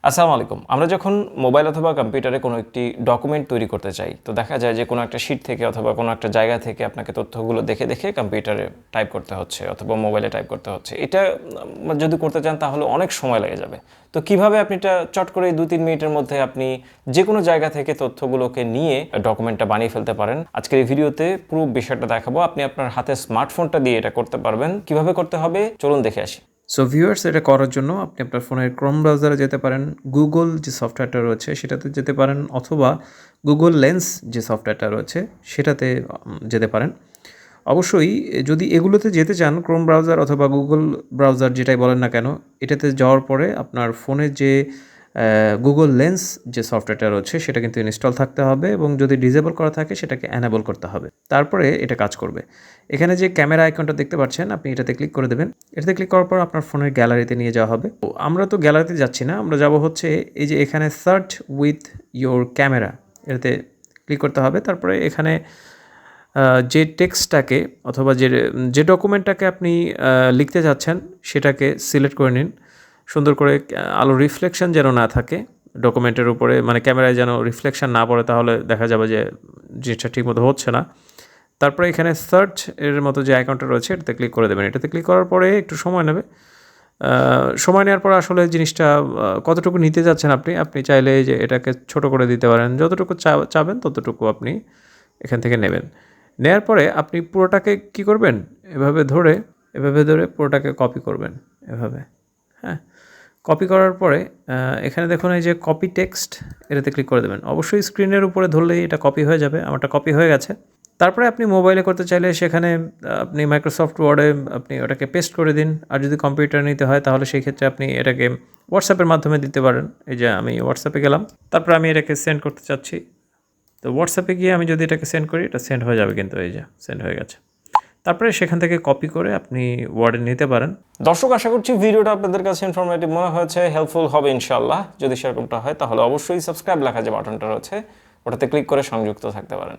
আসসালামু আলাইকুম। আমরা যখন মোবাইল অথবা কম্পিউটারে কোনো একটি ডকুমেন্ট তৈরি করতে চাই, তো দেখা যায় যে কোনো একটা শীট থেকে অথবা কোনো একটা জায়গা থেকে আপনাকে তথ্যগুলো দেখে দেখে কম্পিউটারে টাইপ করতে হচ্ছে অথবা মোবাইলে টাইপ করতে হচ্ছে। এটা যদি করতে চান তাহলে অনেক সময় লেগে যাবে। তো কিভাবে আপনি এটা চট করে 2-3 মিনিটের মধ্যে আপনি যে কোনো জায়গা থেকে তথ্যগুলোকে নিয়ে ডকুমেন্টটা বানিয়ে ফেলতে পারেন, আজকের এই ভিডিওতে পুরো বিষয়টা দেখাবো। আপনি আপনার হাতে স্মার্টফোনটা দিয়ে এটা করতে পারবেন। কিভাবে করতে হবে চলুন দেখে আসি। সো ভিউয়ার্স, এটা করার জন্য আপনি আপনার ফোনের ক্রোম ব্রাউজারে যেতে পারেন, গুগল যে সফটওয়্যারটা রয়েছে সেটাতে যেতে পারেন, অথবা গুগল লেন্স যে সফটওয়্যারটা রয়েছে সেটাতে যেতে পারেন। অবশ্যই যদি এগুলোতে যেতে চান, ক্রোম ব্রাউজার অথবা গুগল ব্রাউজার যেটাই বলেন না কেন, এটাতে যাওয়ার পরে আপনার ফোনে যে গুগল লেন্স যে সফটওয়্যারটা রয়েছে সেটা কিন্তু ইনস্টল থাকতে হবে, এবং যদি ডিসেবল করা থাকে সেটাকে অ্যানেবল করতে হবে, তারপরে এটা কাজ করবে। এখানে যে ক্যামেরা আইকনটা দেখতে পাচ্ছেন, আপনি এটাতে ক্লিক করে দেবেন। এটাতে ক্লিক করার পর আপনার ফোনের গ্যালারিতে নিয়ে যাওয়া হবে। আমরা তো গ্যালারিতে যাচ্ছি না, আমরা যাব হচ্ছে এই যে এখানে সার্চ উইথ ইয়োর ক্যামেরা, এটাতে ক্লিক করতে হবে। তারপরে এখানে যে টেক্সটটাকে অথবা যে ডকুমেন্টটাকে আপনি লিখতে যাচ্ছেন সেটাকে সিলেক্ট করে নিন। সুন্দর করে আলো রিফ্লেকশন যেন না থাকে ডকুমেন্টের উপরে, মানে ক্যামেরায় যেন রিফ্লেকশন না পড়ে, তাহলে দেখা যাবে যে জিনিসটা ঠিকমতো হচ্ছে না। তারপরে এখানে সার্চ এর মতো যে আইকনটা রয়েছে এটাতে ক্লিক করে দেবেন। এটাতে ক্লিক করার পরে একটু সময় নেবে। সময় নেওয়ার পর আসলে জিনিসটা কতটুকু নিতে যাচ্ছেন আপনি চাইলে যে এটাকে ছোট করে দিতে পারেন, যতটুকু চাবেন ততটুকু আপনি এখান থেকে নেবেন। নেওয়ার পরে আপনি পুরোটাকে কি করবেন, এভাবে ধরে পুরোটাকে কপি করবেন, এভাবে। হ্যাঁ, কপি করার পরে এখানে দেখুন এই যে কপি টেক্সট, এটাতে ক্লিক করে দেবেন। অবশ্যই স্ক্রিনের উপরে ধরলেই এটা কপি হয়ে যাবে। আমারটা কপি হয়ে গেছে। তারপরে আপনি মোবাইলে করতে চাইলে সেখানে আপনি মাইক্রোসফট ওয়ার্ডে আপনি ওটাকে পেস্ট করে দিন। আর যদি কম্পিউটার নিতে হয় তাহলে সেই ক্ষেত্রে আপনি এটাকে হোয়াটসঅ্যাপের মাধ্যমে দিতে পারেন। এই যে আমি হোয়াটসঅ্যাপে গেলাম, তারপরে আমি এটাকে সেন্ড করতে চাচ্ছি। তো হোয়াটসঅ্যাপে গিয়ে আমি যদি এটাকে সেন্ড করি, এটা সেন্ড হয়ে যাবে, কিন্তু এই যে সেন্ড হয়ে গেছে। তারপরে সেখান থেকে কপি করে আপনি ওয়ার্ডে নিতে পারেন। দর্শক, আশা করছি ভিডিওটা আপনাদের কাছে ইনফরমেটিভ মনে হয়েছে, হেল্পফুল হবে ইনশাআল্লাহ। যদি সেরকমটা হয় তাহলে অবশ্যই সাবস্ক্রাইব লেখা যে বাটনটা রয়েছে ওটাতে ক্লিক করে সংযুক্ত থাকতে পারেন।